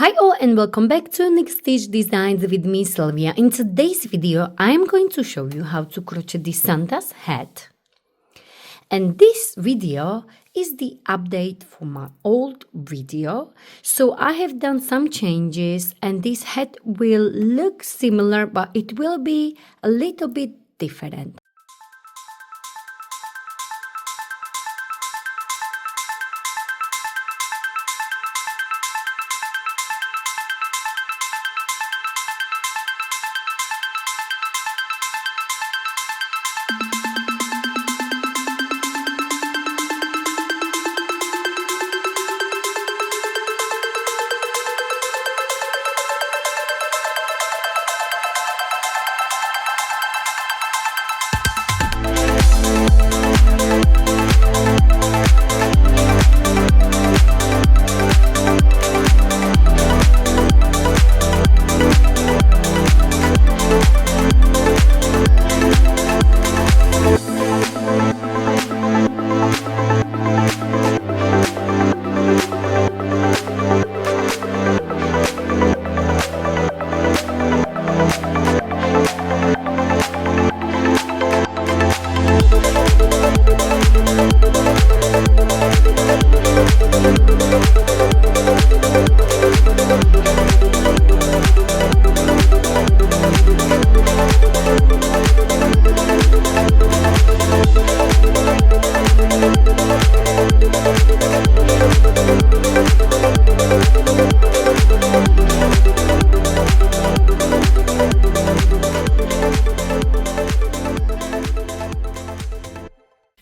Hi all and welcome back to Next Stitch Designs with me, Sylvia. In today's video, I am going to show you how to crochet this Santa's hat. And this video is the update for my old video. So I have done some changes and this hat will look similar, but it will be a little bit different.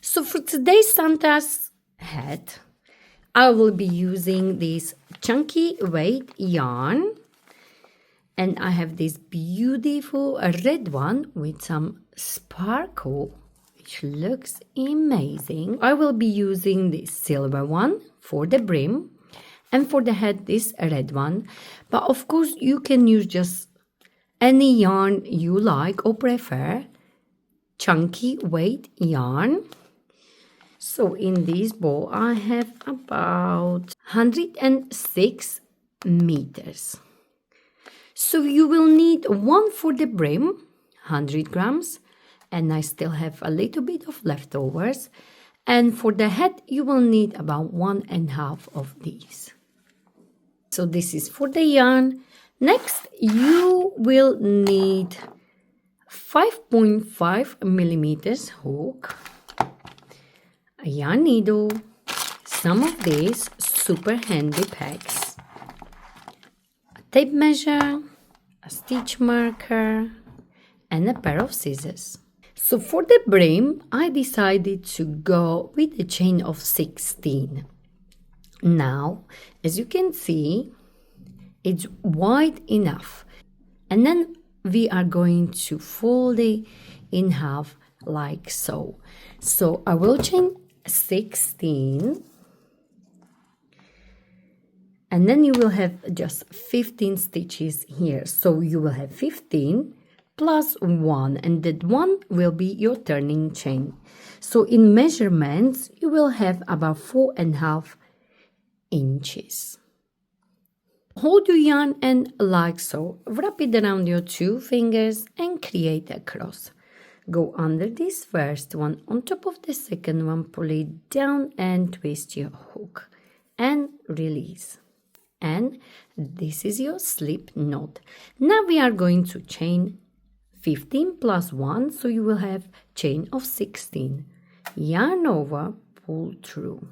So for today's Santa's hat, I will be using this chunky weight yarn. And I have this beautiful red one with some sparkle, which looks amazing. I will be using this silver one for the brim. And for the hat, this red one. But of course, you can use just any yarn you like or prefer. Chunky weight yarn. So in this bowl, I have about 106 meters. So you will need one for the brim, 100 grams, and I still have a little bit of leftovers. And for the hat, you will need about 1.5 of these. So this is for the yarn. Next, you will need 5.5 millimeters hook, a yarn needle, some of these super handy packs, a tape measure, a stitch marker, and a pair of scissors. So for the brim, I decided to go with a chain of 16. Now, as you can see, it's wide enough. And then we are going to fold it in half like so. So I will chain 16. And then you will have just 15 stitches here. So you will have 15 plus 1, and that 1 will be your turning chain. So in measurements, you will have about 4.5 inches. Hold your yarn and like so, wrap it around your 2 fingers and create a cross. Go under this first one, on top of the second one, pull it down and twist your hook and release. And this is your slip knot. Now we are going to chain 15 plus 1, so you will have chain of 16. Yarn over, pull through.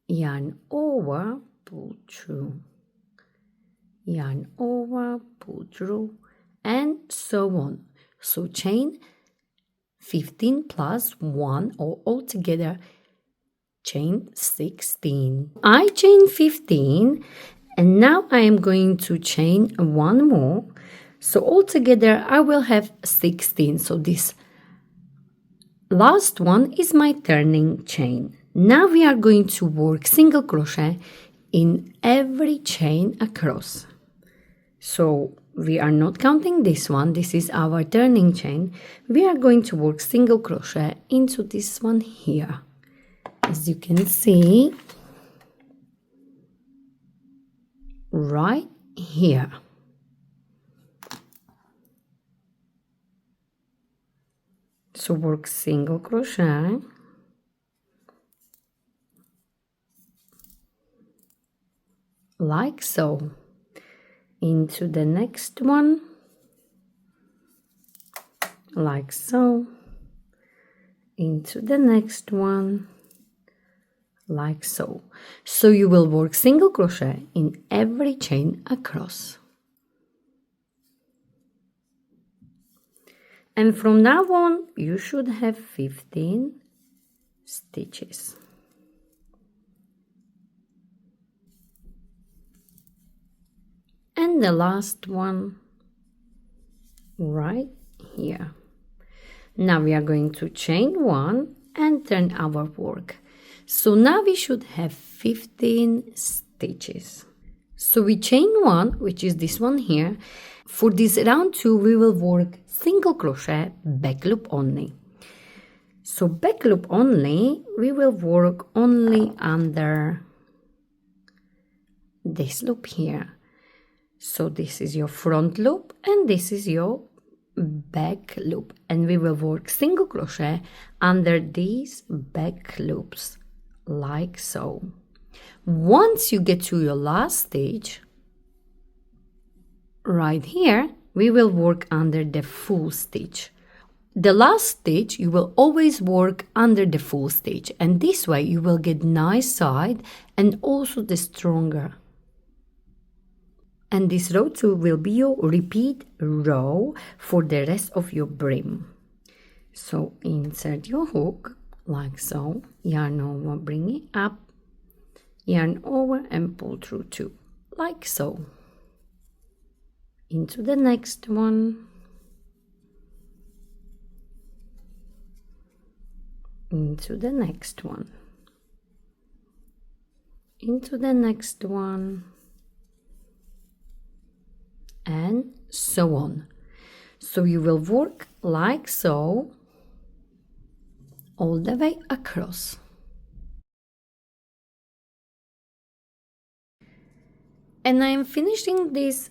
Yarn over, pull through. Yarn over, pull through, and so on. So chain 15 plus 1, or altogether chain 16. I chain 15, and now I am going to chain 1 more. So altogether I will have 16. So this last one is my turning chain. Now we are going to work single crochet in every chain across. So we are not counting this one. This is our turning chain. We are going to work single crochet into this one here. As you can see, right here. So work single crochet, like so, into the next one, like so, into the next one, like so. So you will work single crochet in every chain across. And from now on, you should have 15 stitches. And the last one right here. Now we are going to chain 1 and turn our work. So now we should have 15 stitches. So we chain 1, which is this one here. For this round 2, we will work single crochet back loop only. So back loop only, we will work only under this loop here. So this is your front loop and this is your back loop, and we will work single crochet under these back loops like so. Once you get to your last stitch right here, we will work under the full stitch. The last stitch you will always work under the full stitch, and this way you will get nice side and also the stronger. And this row 2 will be your repeat row for the rest of your brim. So insert your hook like so, yarn over, bring it up, yarn over and pull through 2 like so. Into the next one, into the next one, into the next one, and so on. So you will work like so all the way across. And I am finishing this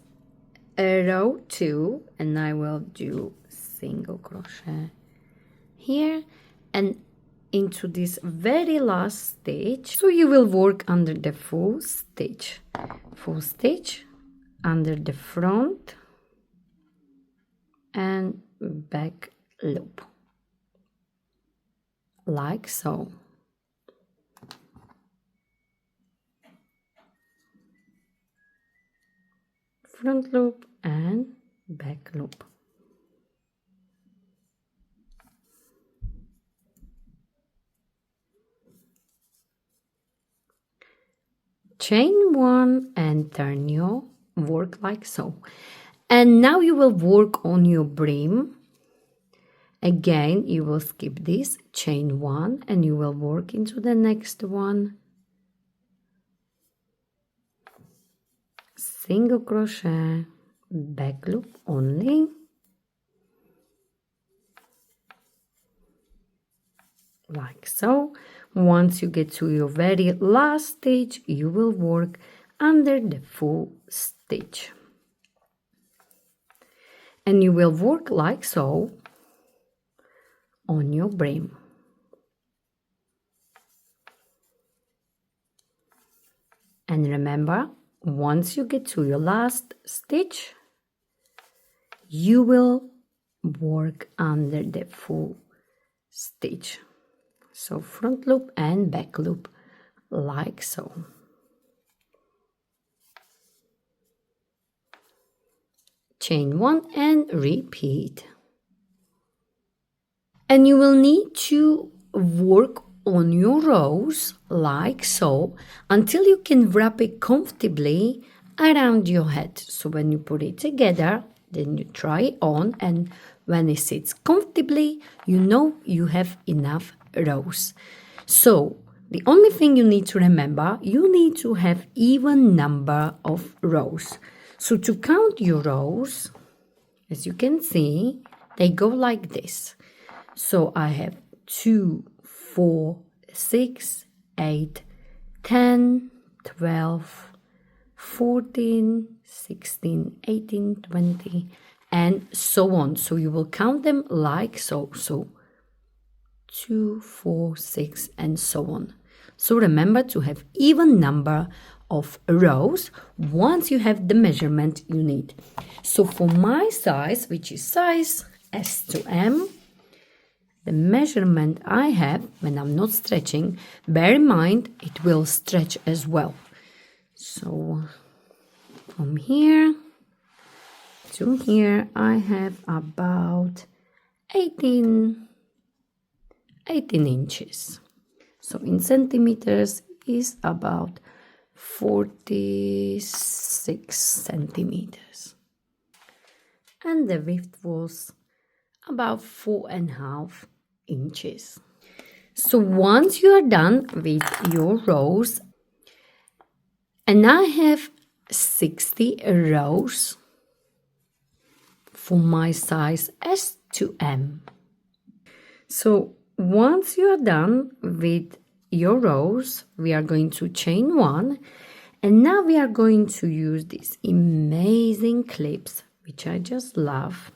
row 2, and I will do single crochet here and into this very last stitch. So you will work under the full stitch under the front and back loop like so. Front loop and back loop. Chain 1 and turn your work like so. And now you will work on your brim. Again, you will skip this, chain 1, and you will work into the next one. Single crochet, back loop only. Like so. Once you get to your very last stitch, you will work under the full stitch. And you will work like so on your brim. And remember, once you get to your last stitch, you will work under the full stitch. So front loop and back loop like so. Chain 1 and repeat. And you will need to work on your rows like so until you can wrap it comfortably around your head. So when you put it together, then you try it on, and when it sits comfortably, you know you have enough rows. So the only thing you need to remember, you need to have even number of rows. So to count your rows, as you can see, they go like this. So I have 2, 4, 6, 8, 10, 12, 14, 16, 18, 20, and so on. So you will count them like so. So 2, 4, 6, and so on. So remember to have even number of rows once you have the measurement you need. So for my size, which is size S to M, the measurement I have when I'm not stretching, bear in mind it will stretch as well. So from here to here I have about 18 inches. So in centimeters is about 46 centimeters. And the width was about 4.5 inches. So once you are done with your rows, and I have 60 rows for my size S to M. So once you are done with your rows, we are going to chain one, and now we are going to use these amazing clips, which I just love.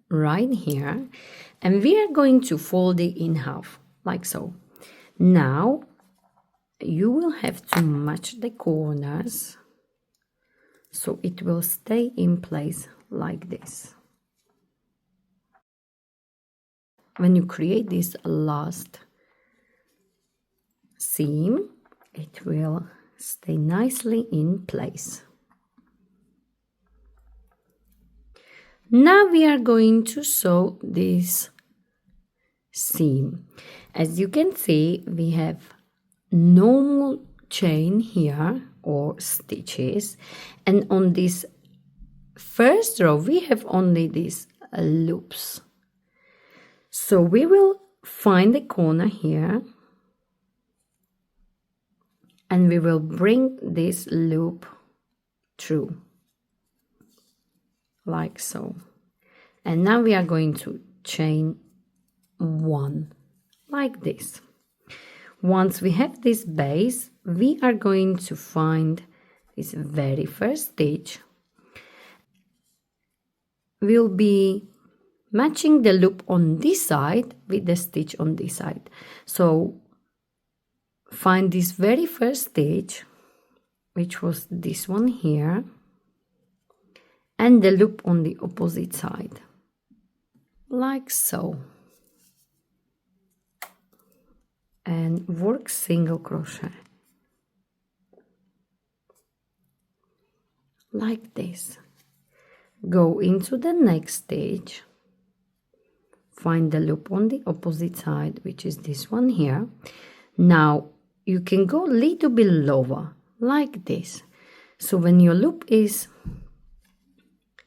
Right here, and we are going to fold it in half, like so. Now you will have to match the corners so it will stay in place like this. When you create this last seam, it will stay nicely in place. Now we are going to sew this seam. As you can see, we have normal chain here or stitches, and on this first row we have only these loops. So we will find the corner here and we will bring this loop through like so. And now we are going to chain one like this. Once we have this base, we are going to find this very first stitch. We'll be matching the loop on this side with the stitch on this side. So find this very first stitch, which was this one here, and the loop on the opposite side, like so. And work single crochet like this. Go into the next stage, find the loop on the opposite side, which is this one here. Now you can go a little bit lower like this. So when your loop is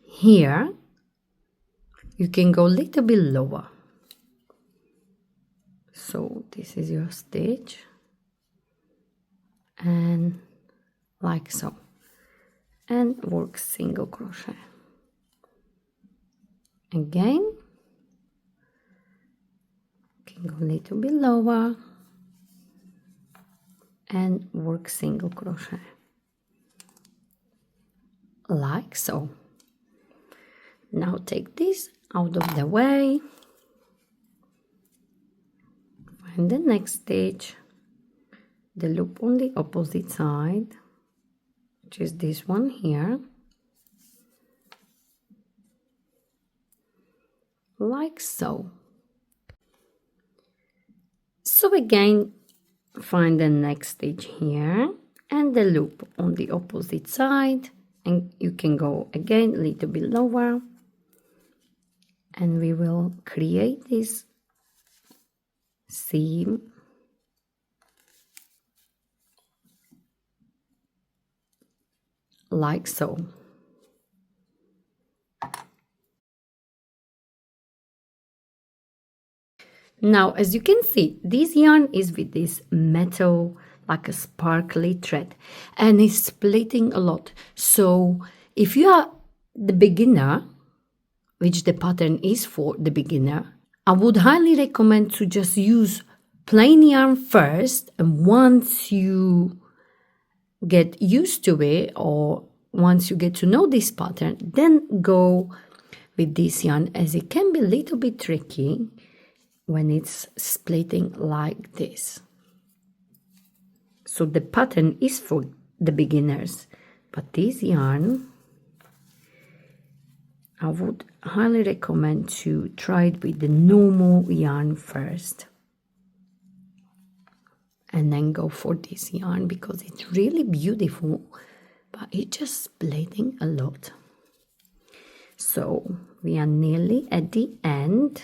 here, you can go a little bit lower. So this is your stitch, and like so, and work single crochet. Again, can go a little bit lower and work single crochet, like so. Now take this out of the way. Find the next stitch, the loop on the opposite side, which is this one here, like so. So again, find the next stitch here and the loop on the opposite side, and you can go again a little bit lower, and we will create this seam like so. Now, as you can see, this yarn is with this metal, like a sparkly thread, and it's splitting a lot. So if you are the beginner, which the pattern is for the beginner, I would highly recommend to just use plain yarn first, and once you get used to it, or once you get to know this pattern, then go with this yarn, as it can be a little bit tricky when it's splitting like this. So the pattern is for the beginners, but this yarn, I would highly recommend to try it with the normal yarn first, and then go for this yarn, because it's really beautiful, but it's just splitting a lot. So we are nearly at the end.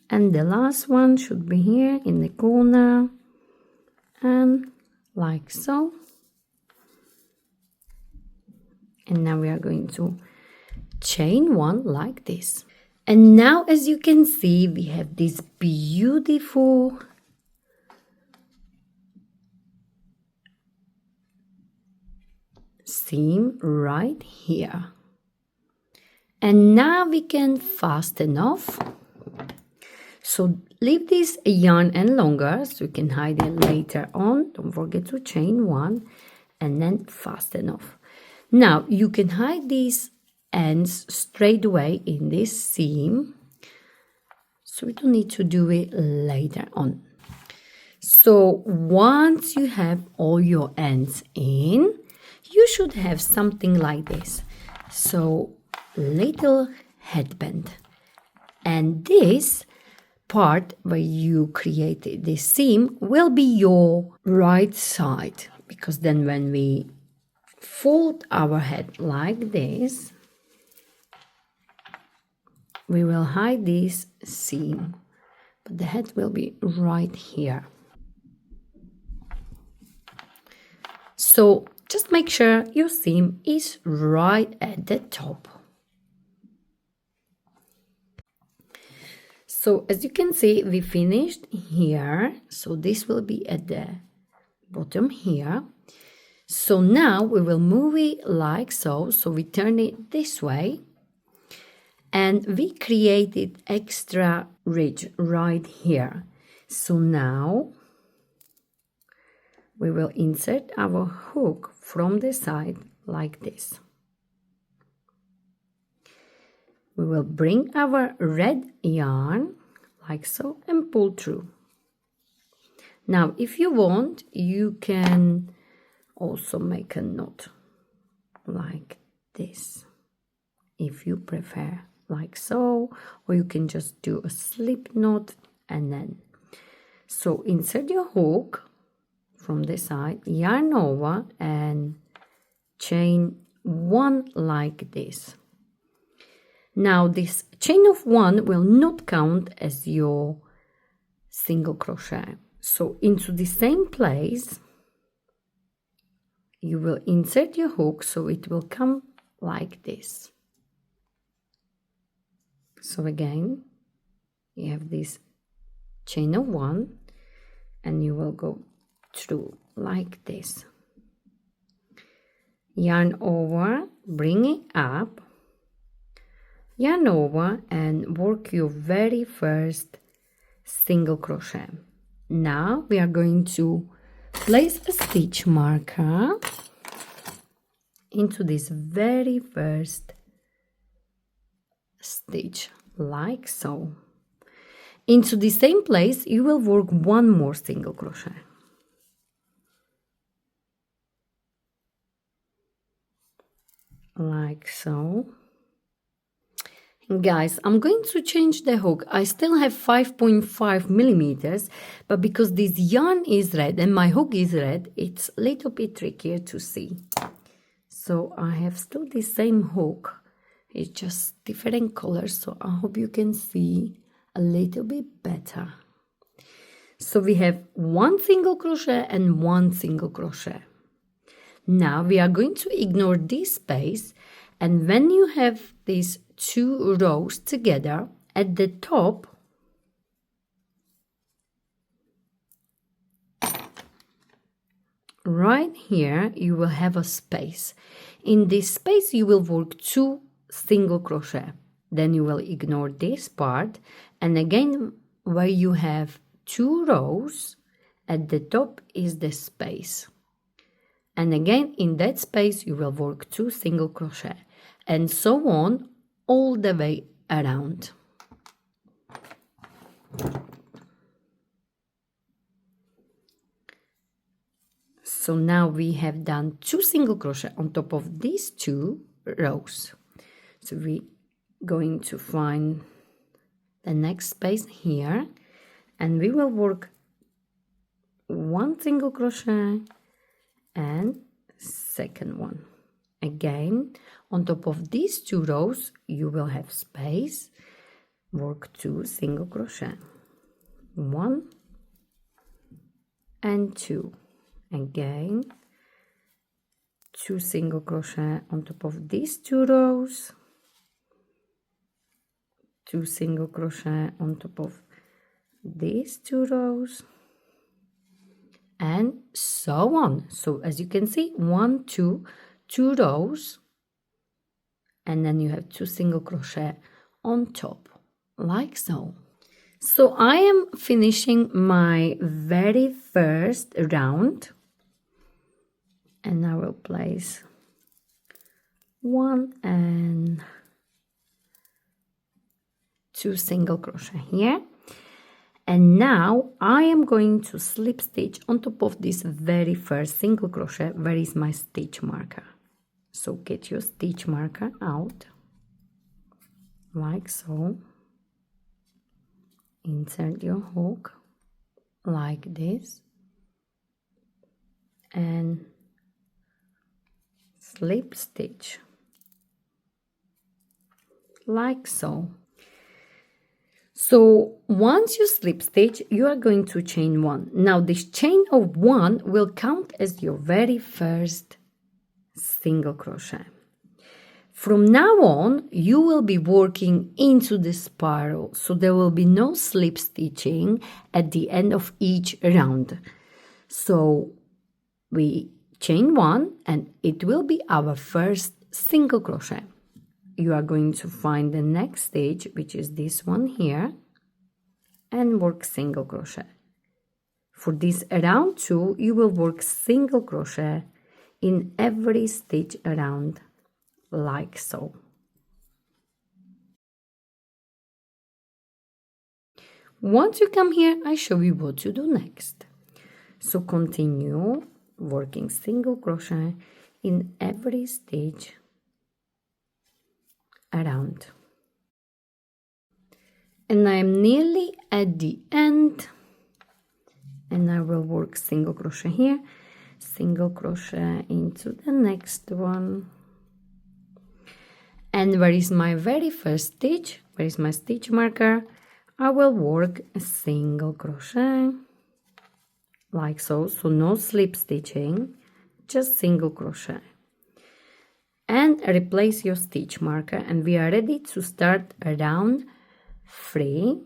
And the last one should be here in the corner, and like so. And now we are going to chain one like this. And now, as you can see, we have this beautiful seam right here. And now we can fasten off. So leave this yarn end longer so you can hide it later on. Don't forget to chain one and then fasten off. Now you can hide these ends straight away in this seam, so we don't need to do it later on. So once you have all your ends in, you should have something like this. So little headband, and this part where you created this seam will be your right side, because then when we fold our head like this, we will hide this seam, but the head will be right here. So just make sure your seam is right at the top. So as you can see, we finished here. So this will be at the bottom here. So now we will move it like so. So we turn it this way. And we created extra ridge right here. So now we will insert our hook from the side like this. We will bring our red yarn like so and pull through. Now, if you want, you can also make a knot like this, if you prefer, like so, or you can just do a slip knot and then. So insert your hook from the side, yarn over and chain one like this. Now this chain of one will not count as your single crochet. So into the same place, you will insert your hook so it will come like this. So again, you have this chain of one and you will go through like this. Yarn over, bring it up, yarn over and work your very first single crochet. Now we are going to place a stitch marker into this very first stitch like so. Into the same place you will work one more single crochet. Like so. Guys, I'm going to change the hook. I still have 5.5 millimeters, but because this yarn is red and my hook is red, it's a little bit trickier to see. So I have still the same hook. It's just different colors, so I hope you can see a little bit better. So we have one single crochet and one single crochet. Now we are going to ignore this space And when you have these 2 rows together, at the top, right here, you will have a space. In this space, you will work 2 single crochet. Then you will ignore this part. And again, where you have 2 rows, at the top is the space. And again, in that space, you will work 2 single crochet. And so on, all the way around. So now we have done 2 single crochet on top of these 2 rows. So we're going to find the next space here, and we will work 1 single crochet and second one. Again, on top of these 2 rows, you will have space, work 2 single crochet, 1 and 2. Again, 2 single crochet on top of these 2 rows, 2 single crochet on top of these 2 rows, and so on. So as you can see, 1, 2, 2 rows, and then you have 2 single crochet on top, like so. So I am finishing my very first round, and I will place 1 and 2 single crochet here. And now I am going to slip stitch on top of this very first single crochet. Where is my stitch marker? So get your stitch marker out, like so. Insert your hook like this and slip stitch like so. So once you slip stitch, you are going to chain 1. Now this chain of 1 will count as your very first single crochet. From now on, you will be working into the spiral, so there will be no slip stitching at the end of each round. So we chain 1 and it will be our first single crochet. You are going to find the next stitch, which is this one here, and work single crochet. For this round 2, you will work single crochet in every stitch around, like so. Once you come here, I show you what to do next. So continue working single crochet in every stitch around. And I am nearly at the end, and I will work single crochet here, single crochet into the next one. And where is my very first stitch? Where is my stitch marker? I will work a single crochet like so. So no slip stitching, just single crochet. And replace your stitch marker, and we are ready to start round 3.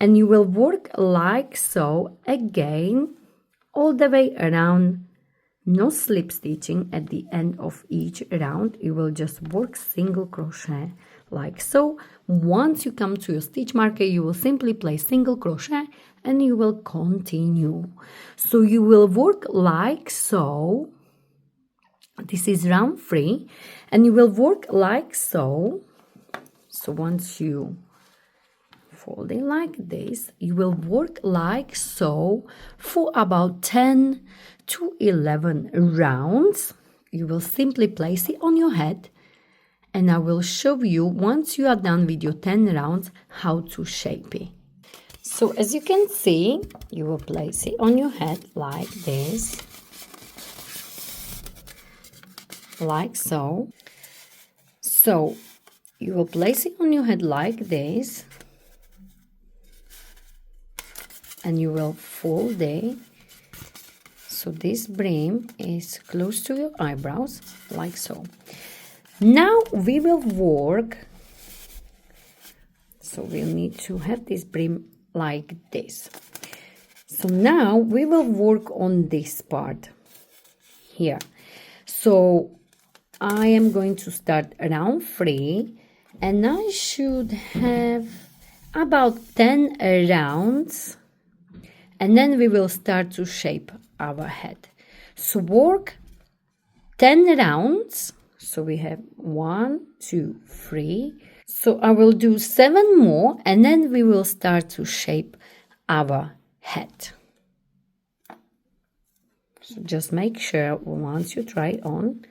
And you will work like so again all the way around. No slip stitching at the end of each round. You will just work single crochet like so. Once you come to your stitch marker, you will simply place single crochet and you will continue. So you will work like so. This is round 3, and you will work like so. So once you fold it like this, you will work like so for about 10 to 11 rounds. You will simply place it on your head, and I will show you once you are done with your 10 rounds how to shape it. So as you can see, you will place it on your head like this, like so. So you will place it on your head like this, and you will fold it so this brim is close to your eyebrows, like so. Now we will work, so we'll need to have this brim like this. So now we will work on this part here. So I am going to start round 3 and I should have about 10 rounds, and then we will start to shape our head. So work 10 rounds. So we have 1, 2, 3. So I will do 7 more and then we will start to shape our head. So just make sure once you try it on,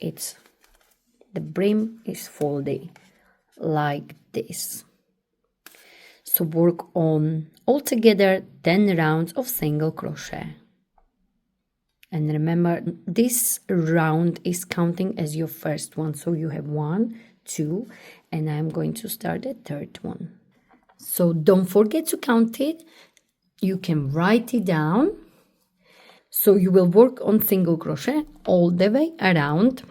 the brim is folded like this. So work on altogether 10 rounds of single crochet. And remember, this round is counting as your first one. So you have 1, 2, and I'm going to start the third one. So don't forget to count it. You can write it down. So you will work on single crochet all the way around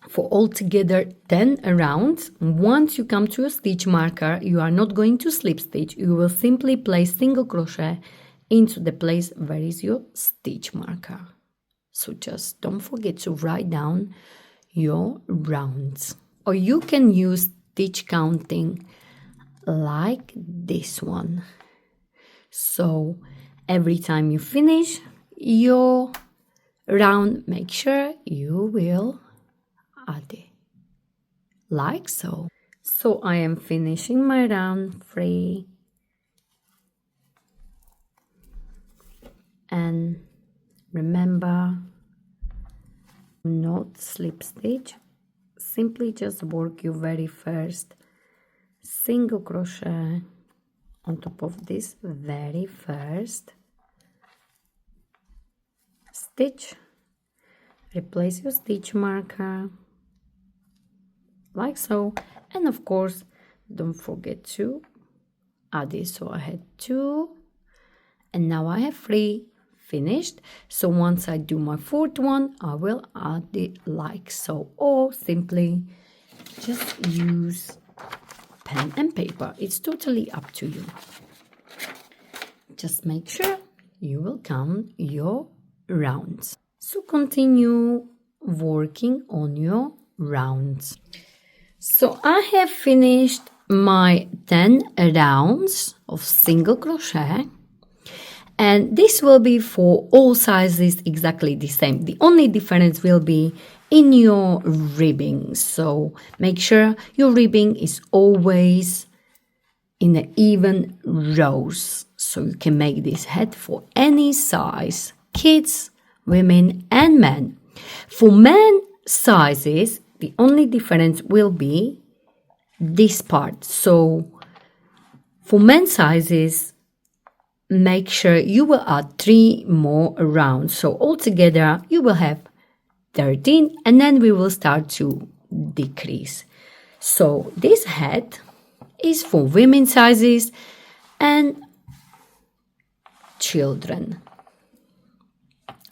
for altogether 10 rounds. Once you come to a stitch marker, you are not going to slip stitch. You will simply place single crochet into the place where is your stitch marker. So just don't forget to write down your rounds. Or you can use stitch counting like this one. So every time you finish your round, make sure you will add it like so. So I am finishing my round 3 and remember, not slip stitch. Simply just work your very first single crochet on top of this very first stitch. Replace your stitch marker like so, and of course don't forget to add it. So I had 2 and now I have 3 finished. So once I do my 4th one, I will add it like so, or simply just use pen and paper. It's totally up to you. Just make sure you will count your rounds. So continue working on your rounds. So I have finished my 10 rounds of single crochet, and this will be for all sizes exactly the same. The only difference will be in your ribbing. So make sure your ribbing is always in the even rows, so you can make this hat for any size, kids, women and men. For men sizes, the only difference will be this part. So for men sizes, make sure you will add 3 more rounds. So altogether you will have 13, and then we will start to decrease. So this hat is for women sizes and children.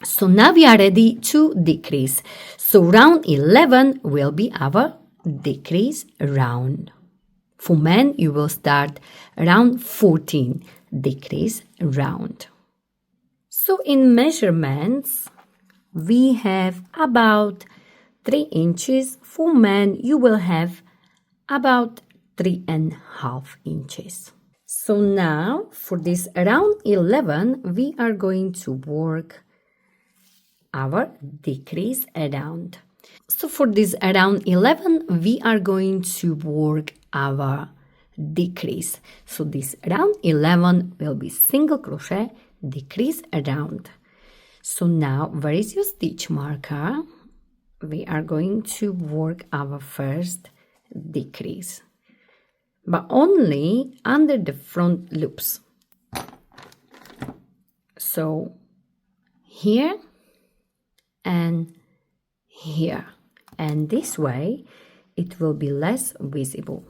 So now we are ready to decrease. So round 11 will be our decrease round. For men, you will start round 14, decrease round. So in measurements, we have about 3 inches. For men, you will have about 3.5 inches. So now for this round 11, we are going to work our decrease round. So for this round 11, we are going to work our decrease. So this round 11 will be single crochet, decrease round. So now where is your stitch marker? We are going to work our first decrease, but only under the front loops. So here and here, and this way it will be less visible.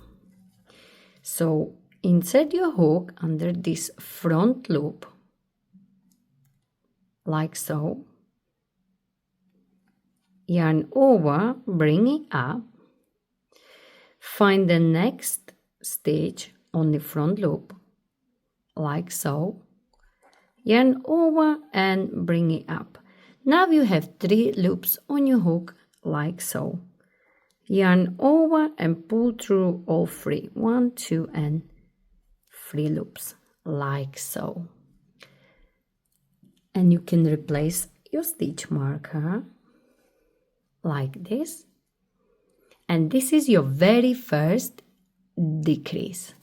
So insert your hook under this front loop like so, yarn over, bring it up, find the next stitch on the front loop, like so, yarn over and bring it up. Now you have 3 loops on your hook, like so. Yarn over and pull through all 3, 1, 2 and 3 loops, like so. And you can replace your stitch marker like this. And this is your very first decrease.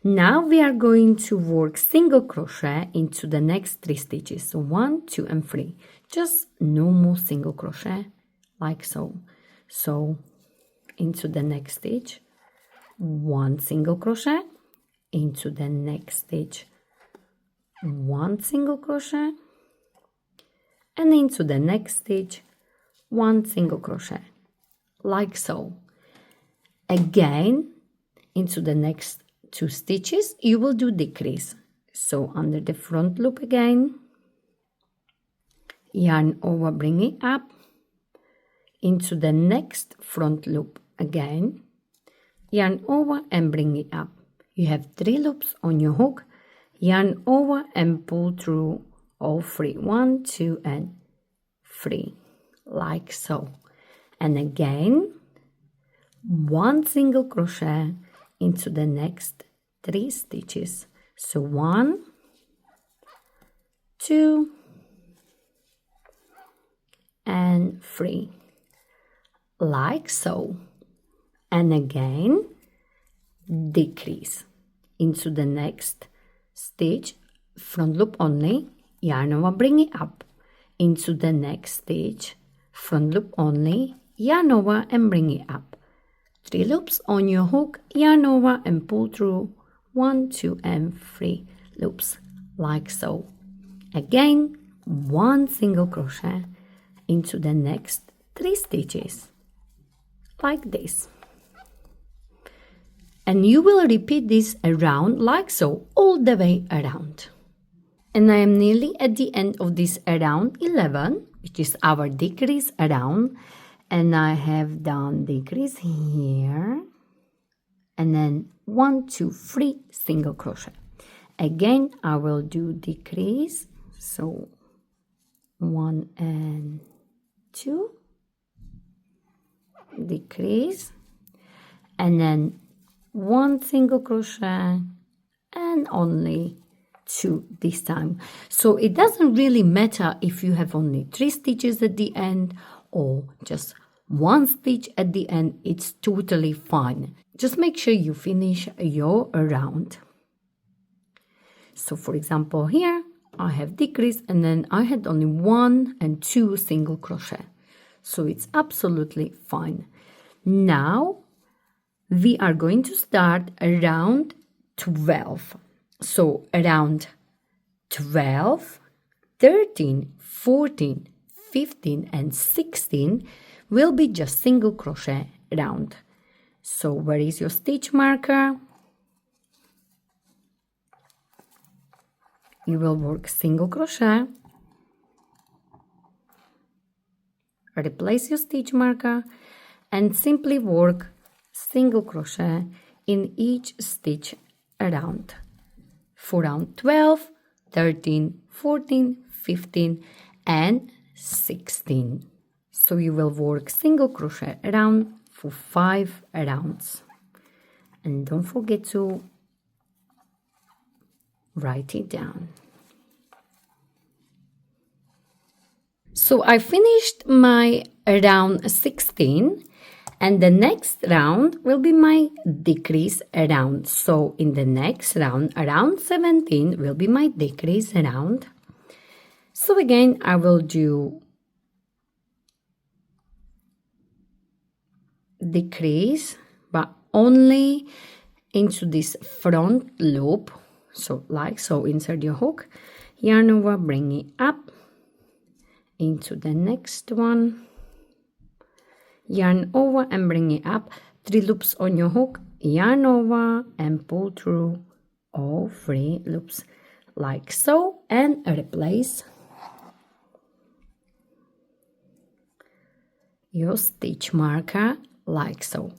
Now we are going to work single crochet into the next 3 stitches. So 1, 2 and 3. Just normal single crochet, like so. So into the next stitch, 1 single crochet, into the next stitch, 1 single crochet, and into the next stitch, 1 single crochet, like so. Again, into the next 2 stitches, you will do decrease. So under the front loop again, yarn over, bring it up, into the next front loop again, yarn over and bring it up. You have 3 loops on your hook, yarn over and pull through all 3, 1, 2 and 3, like so. And again, 1 single crochet into the next 3 stitches. So 1, 2 and 3, like so. And again, decrease into the next stitch, front loop only, yarn over, bring it up, into the next stitch, front loop only, yarn over and bring it up. 3 loops on your hook, yarn over and pull through 1, 2 and 3 loops, like so. Again, 1 single crochet into the next 3 stitches, like this. And you will repeat this around, like so, all the way around. And I am nearly at the end of this around 11, which is our decrease around. And I have done decrease here. And then 1, 2, 3 single crochet. Again, I will do decrease. So 1 and 2. Decrease. And then 1 single crochet and only 2 this time. So it doesn't really matter if you have only 3 stitches at the end or just 1 stitch at the end. It's totally fine. Just make sure you finish your round. So for example here I have decreased and then I had only 1 and 2 single crochet. So it's absolutely fine. Now we are going to start around 12. So around 12, 13, 14, 15 and 16 will be just single crochet round. So where is your stitch marker? You will work single crochet, replace your stitch marker and simply work single crochet in each stitch around for round 12, 13, 14, 15 and 16. So you will work single crochet around for 5 rounds. And don't forget to write it down. So I finished my round 16 and the next round will be my decrease round. So in the next round, around 17 will be my decrease round. So again, I will do decrease, but only into this front loop. So like so, insert your hook, yarn over, bring it up into the next one, yarn over and bring it up, 3 loops on your hook, yarn over and pull through all 3 loops like so and replace your stitch marker like so.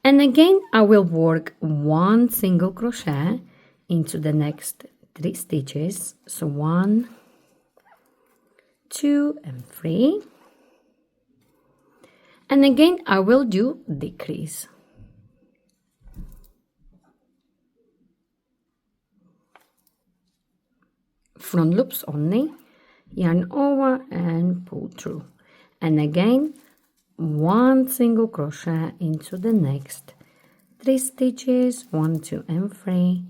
And again, I will work 1 single crochet into the next 3 stitches. So 1, 2 and 3. And again, I will do decrease. Front loops only, yarn over and pull through. And again, 1 single crochet into the next 3 stitches, 1, 2 and 3,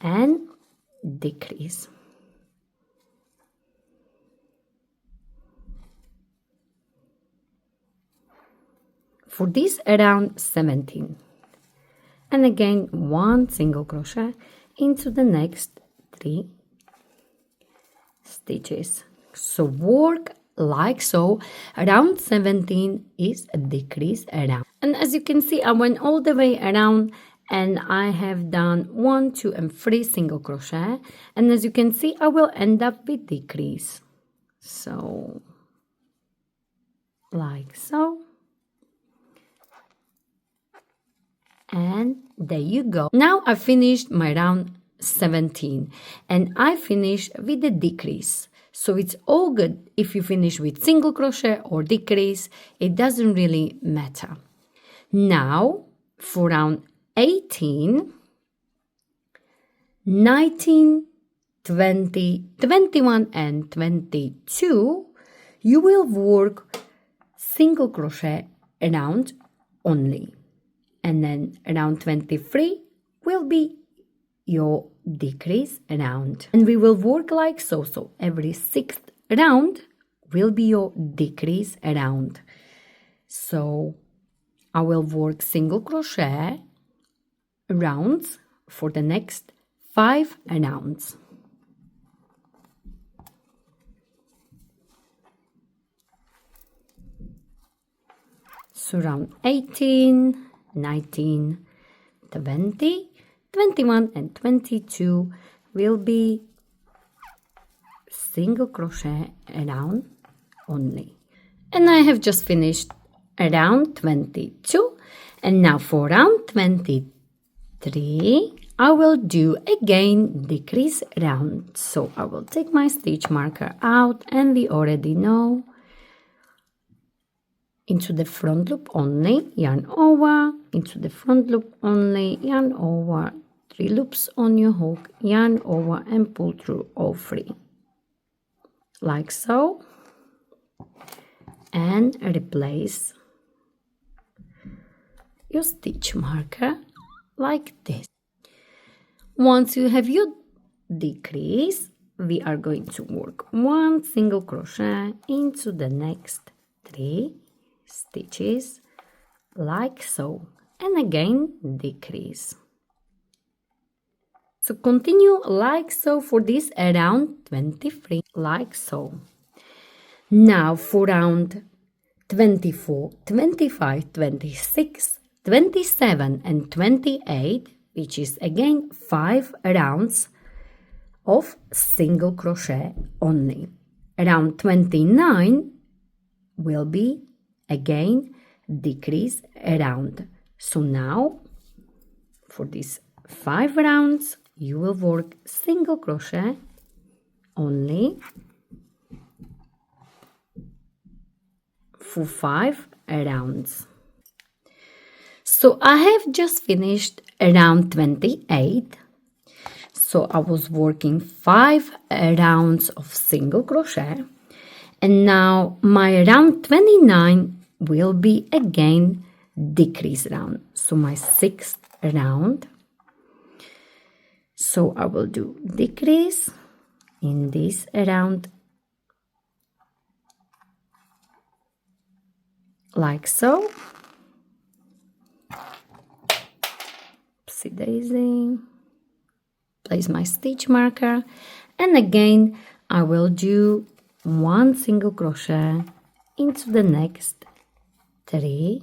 and decrease. For this, around 17. And again, 1 single crochet into the next 3 stitches. So work like so. Around 17 is a decrease around. And as you can see, I went all the way around and I have done 1, 2 and 3 single crochet. And as you can see, I will end up with decrease. So like so. And there you go. Now I finished my round 17 and I finished with a decrease. So it's all good if you finish with single crochet or decrease, it doesn't really matter. Now for round 18, 19, 20, 21 and 22, you will work single crochet around only. And then around 23 will be your decrease round. And we will work like so. So every 6th round will be your decrease round. So I will work single crochet rounds for the next 5 rounds. So round 18, 19, 20, 21 and 22 will be single crochet round only. And I have just finished round 22. And now for round 23, I will do again decrease round. So I will take my stitch marker out and we already know into the front loop only, yarn over, into the front loop only, yarn over, 3 loops on your hook, yarn over and pull through all 3. Like so. And replace your stitch marker like this. Once you have your decrease, we are going to work 1 single crochet into the next 3 stitches like so, and again decrease. So continue like so for this around 23, like so. Now for round 24, 25, 26, 27 and 28, which is again 5 rounds of single crochet only. Around 29 will be again decrease round. So now for these 5 rounds you will work single crochet only for 5 rounds. So I have just finished round 28. So I was working 5 rounds of single crochet, and now my round 29 will be again decrease round. So my 6th round. So I will do decrease in this round like so. Oopsie daisy. Place my stitch marker, and again I will do 1 single crochet into the next 3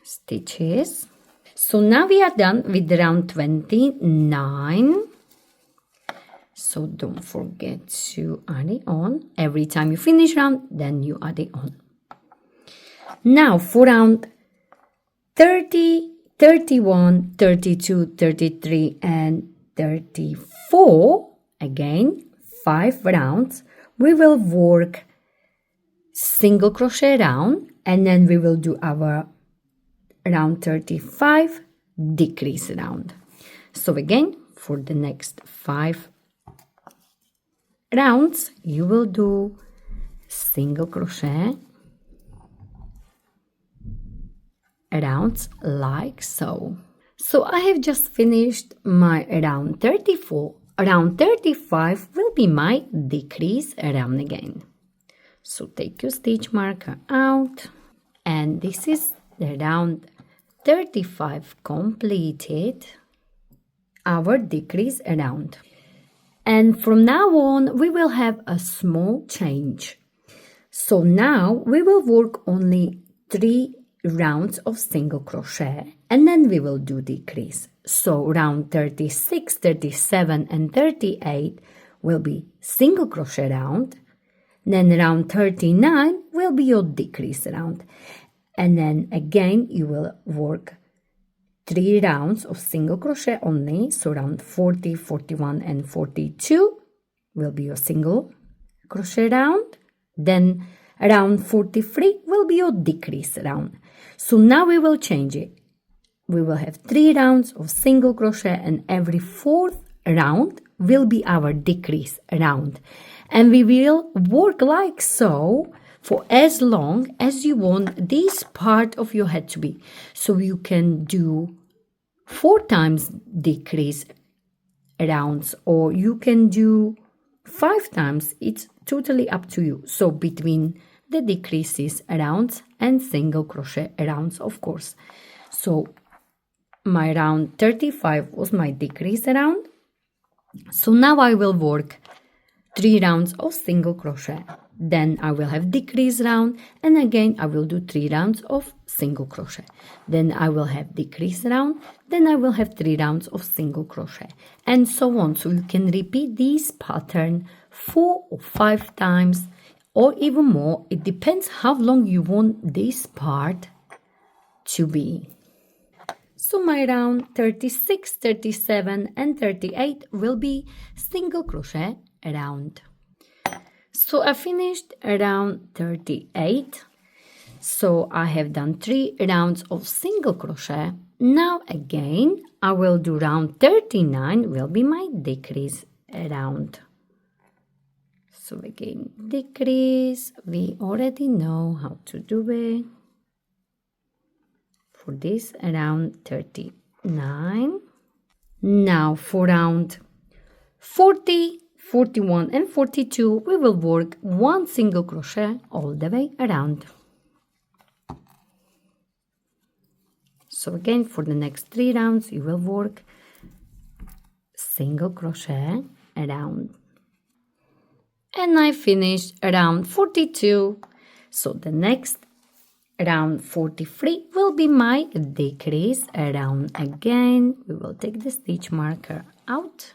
stitches. So now we are done with round 29. So don't forget to add it on. Every time you finish round, then you add it on. Now for round 30, 31, 32, 33, and 34, again 5 rounds, we will work single crochet round, and then we will do our round 35 decrease round. So again, for the next 5 rounds, you will do single crochet rounds like so. So I have just finished my round 34. Round 35 will be my decrease round again. So take your stitch marker out, and this is the round 35 completed, our decrease round. And from now on, we will have a small change. So now we will work only 3 rounds of single crochet, and then we will do decrease. So round 36, 37, and 38 will be single crochet round. Then round 39 will be your decrease round. And then again, you will work 3 rounds of single crochet only. So round 40, 41, and 42 will be your single crochet round. Then round 43 will be your decrease round. So now we will change it. We will have 3 rounds of single crochet, and every 4th round will be our decrease round. And we will work like so for as long as you want this part of your head to be. So you can do 4 times decrease rounds, or you can do 5 times. It's totally up to you. So between the decreases rounds and single crochet rounds, of course. So my round 35 was my decrease round. So now I will work 3 rounds of single crochet. Then I will have decrease round, and again I will do 3 rounds of single crochet. Then I will have decrease round, then I will have 3 rounds of single crochet, and so on. So you can repeat this pattern 4 or 5 times, or even more. It depends how long you want this part to be. So my round 36, 37, and 38 will be single crochet round. So I finished round 38. So I have done 3 rounds of single crochet. Now again, I will do round 39 will be my decrease round. So again, decrease, we already know how to do it. For this, round 39. Now for round 40, 41, and 42, we will work 1 single crochet all the way around. So again, for the next 3 rounds, you will work single crochet around. And I finished around 42. So the next round 43 will be my decrease around again. We will take the stitch marker out.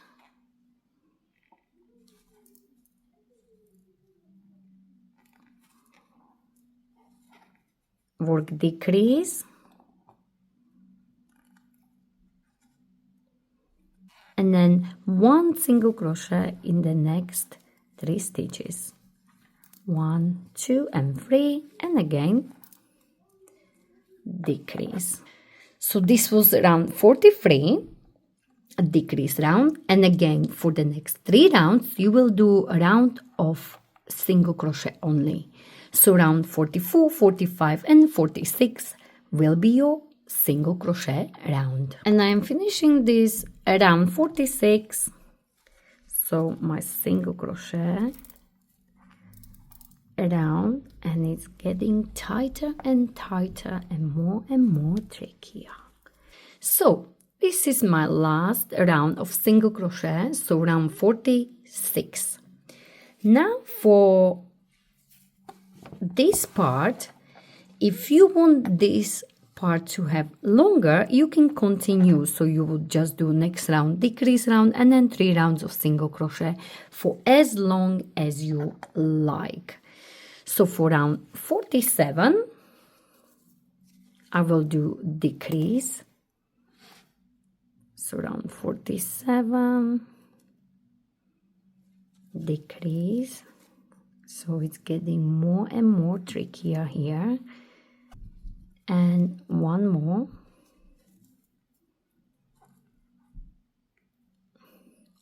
Work decrease. And then 1 single crochet in the next 3 stitches. 1, 2, and 3, and again decrease. So this was round 43, a decrease round, and again for the next 3 rounds you will do a round of single crochet only. So round 44, 45, and 46 will be your single crochet round. And I am finishing this around 46. So my single crochet around, and it's getting tighter and tighter and more trickier. So this is my last round of single crochet, so round 46. Now for this part, if you want this part to have longer, you can continue. So you will just do next round decrease round, and then 3 rounds of single crochet for as long as you like. So for round 47, I will do decrease. So around 47, decrease. So it's getting more and more trickier here. And one more.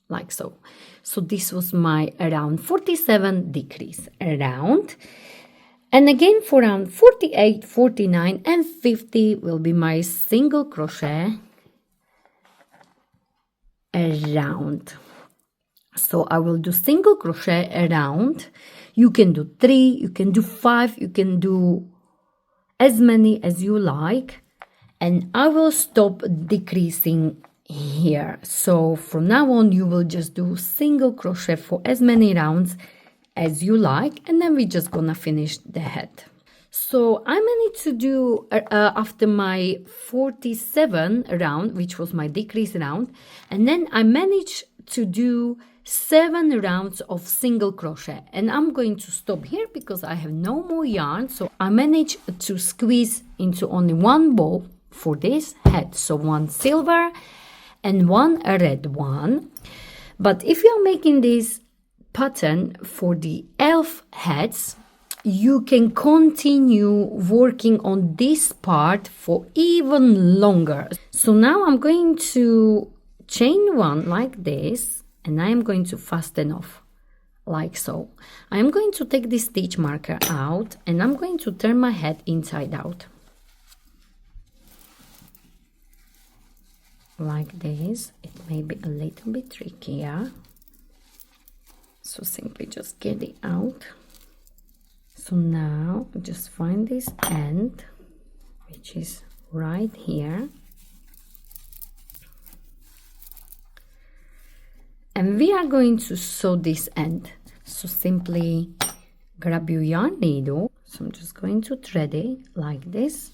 Like so. So this was my around 47 decrease around. And again for around 48, 49 and 50 will be my single crochet around. So I will do single crochet around. You can do 3, you can do 5, you can do as many as you like. And I will stop decreasing here. So from now on you will just do single crochet for as many rounds as you like, and then we're just gonna finish the head. So I managed to do after my 47 round, which was my decrease round, and then I managed to do 7 rounds of single crochet, and I'm going to stop here because I have no more yarn. So I managed to squeeze into only one ball for this head, so one silver and one red one. But if you're making this pattern for the elf heads, you can continue working on this part for even longer. So now I'm going to chain one like this, and I am going to fasten off like so. I am going to take this stitch marker out, and I'm going to turn my head inside out like this. It may be a little bit trickier, so simply just get it out. So now just find this end, which is right here, and we are going to sew this end. So simply grab your yarn needle. So I'm just going to thread it like this,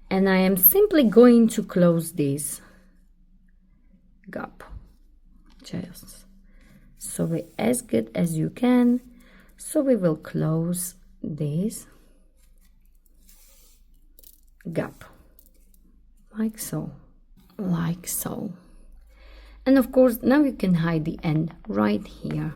and I am simply going to close this gap, just sew it as good as you can. So we will close this gap like so, like so. And of course now you can hide the end right here.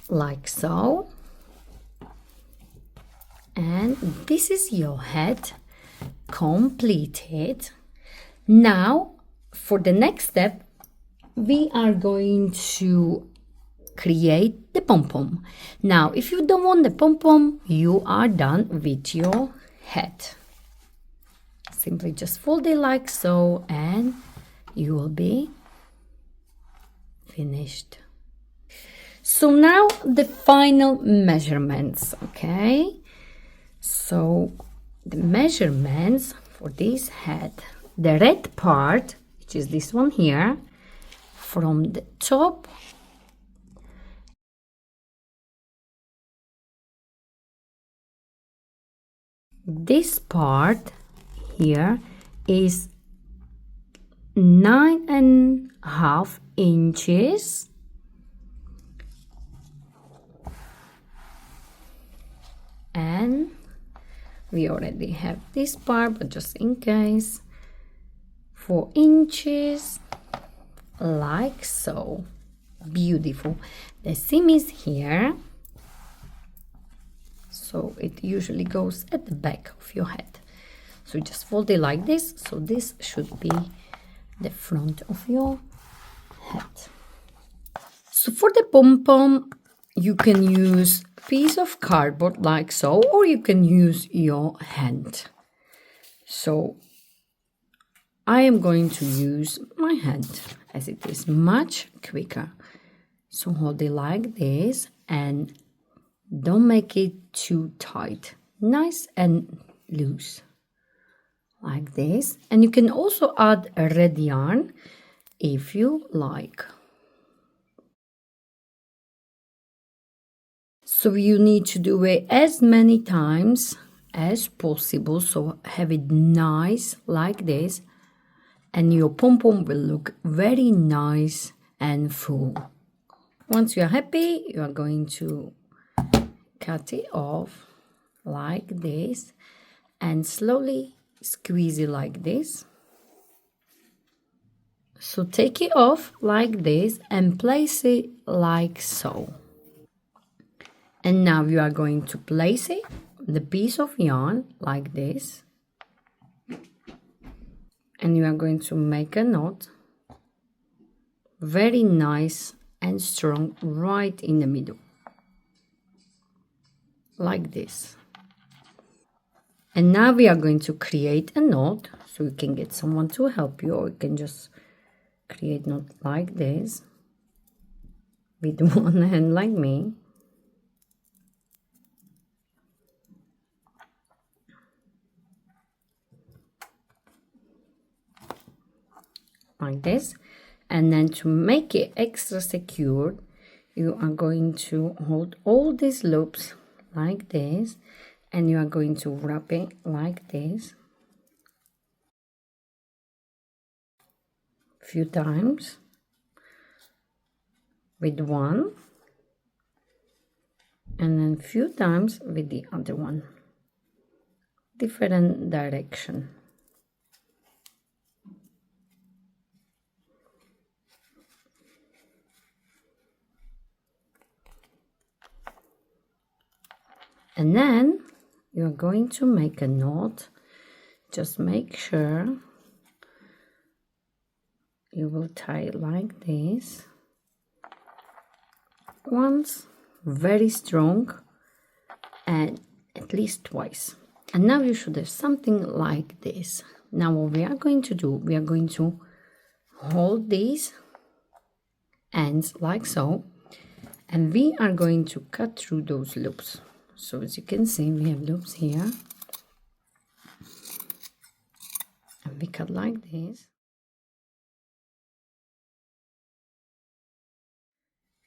Like so. And this is your head completed. Now for the next step, we are going to create the pom-pom. Now if you don't want the pom-pom, you are done with your head. Simply just fold it like so, and you will be finished. So now the final measurements, okay? So the measurements for this head, the red part, which is this one here, from the top this part here is 9.5 inches, and we already have this part, but just in case, 4 inches like so. Beautiful. The seam is here, so it usually goes at the back of your head. So you just fold it like this. So this should be the front of your head. So for the pom-pom, you can use a piece of cardboard like so, or you can use your hand. So I am going to use my hand as it is much quicker. So hold it like this and don't make it too tight. Nice and loose like this. And you can also add a red yarn if you like. So you need to do it as many times as possible. So have it nice like this, and your pom-pom will look very nice and full. Once you are happy, you are going to cut it off like this and slowly squeeze it like this. So take it off like this and place it like so. And now you are going to place it, the piece of yarn, like this. And you are going to make a knot, very nice and strong, right in the middle. Like this. And now we are going to create a knot, so you can get someone to help you, or you can just create knot like this, with one hand like me. Like this. And then to make it extra secure, you are going to hold all these loops like this, and you are going to wrap it like this a few times with one, and then a few times with the other one, different direction. And then you're going to make a knot. Just make sure you will tie it like this. Once, very strong, and at least twice. And now you should have something like this. Now what we are going to do, we are going to hold these ends like so, and we are going to cut through those loops. So as you can see, we have loops here, and we cut like this,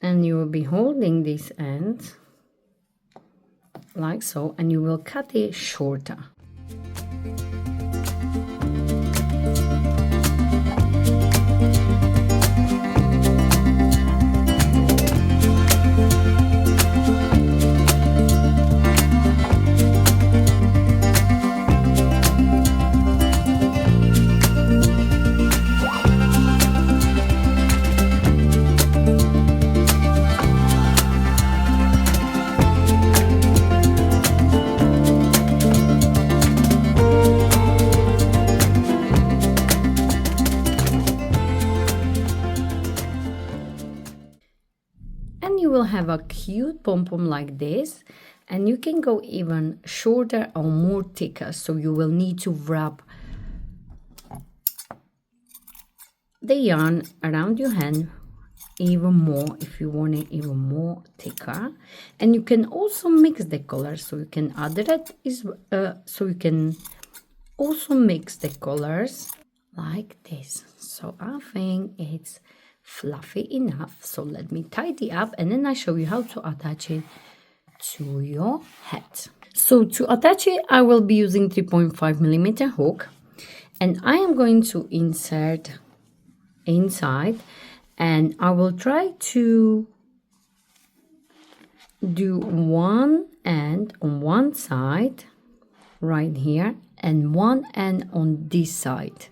and you will be holding this end like so, and you will cut it shorter. Have a cute pom-pom like this, and you can go even shorter or more thicker, so you will need to wrap the yarn around your hand even more if you want it even more thicker. And you can also mix the colors, so you can add that so you can also mix the colors like this. So I think it's fluffy enough, so let me tidy up and then I show you how to attach it to your hat. So to attach it, I will be using 3.5mm hook, and I am going to insert inside, and I will try to do one end on one side right here and one end on this side.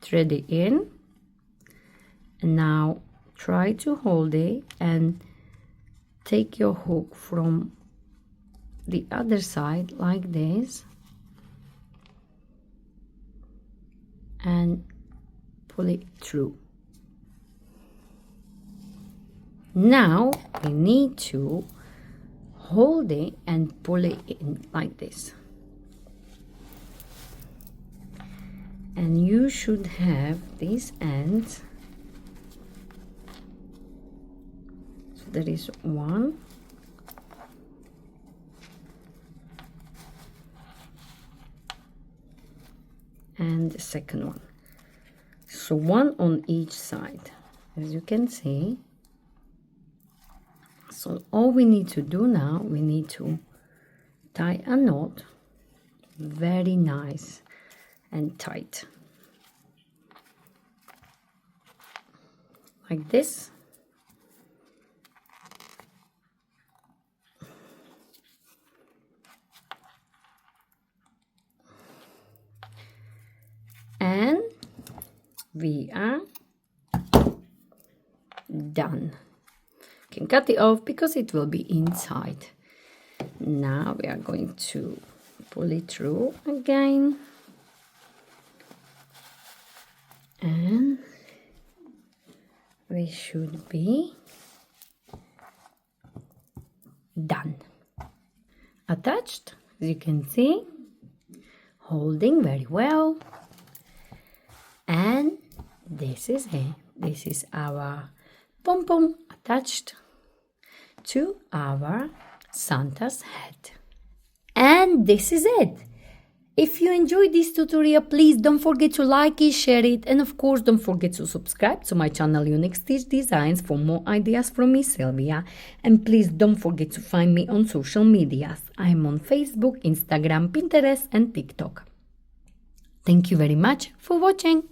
Thread it in, and now try to hold it and take your hook from the other side like this and pull it through. Now we need to hold it and pull it in like this. And you should have these ends. So there is one, and the second one. So one on each side, as you can see. So all we need to do now, we need to tie a knot very nice and tight. like this. And we are done. You can cut it off because it will be inside. Now we are going to pull it through again. And we should be done. Attached, as you can see, holding very well. And this is it. This is our pom-pom attached to our Santa's hat. And this is it. If you enjoyed this tutorial, please don't forget to like it, share it, and of course don't forget to subscribe to my channel Unique Stitch Designs for more ideas from me, Sylvia. And please don't forget to find me on social medias. I'm on Facebook, Instagram, Pinterest and TikTok. Thank you very much for watching.